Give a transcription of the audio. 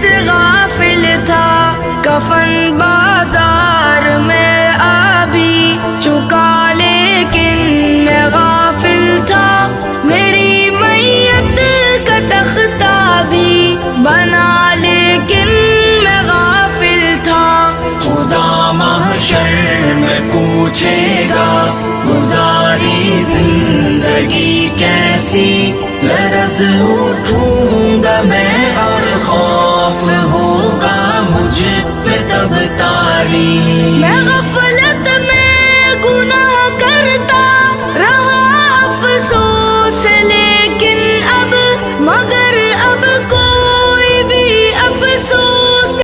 سے غافل تھا، کفن بازار میں آ بھی چکا لیکن میں غافل تھا، میری میت کا تختہ بھی بنا لیکن میں غافل تھا۔ خدا محشر میں پوچھے گا گزاری زندگی کیسی، لرز اٹھوں گا میں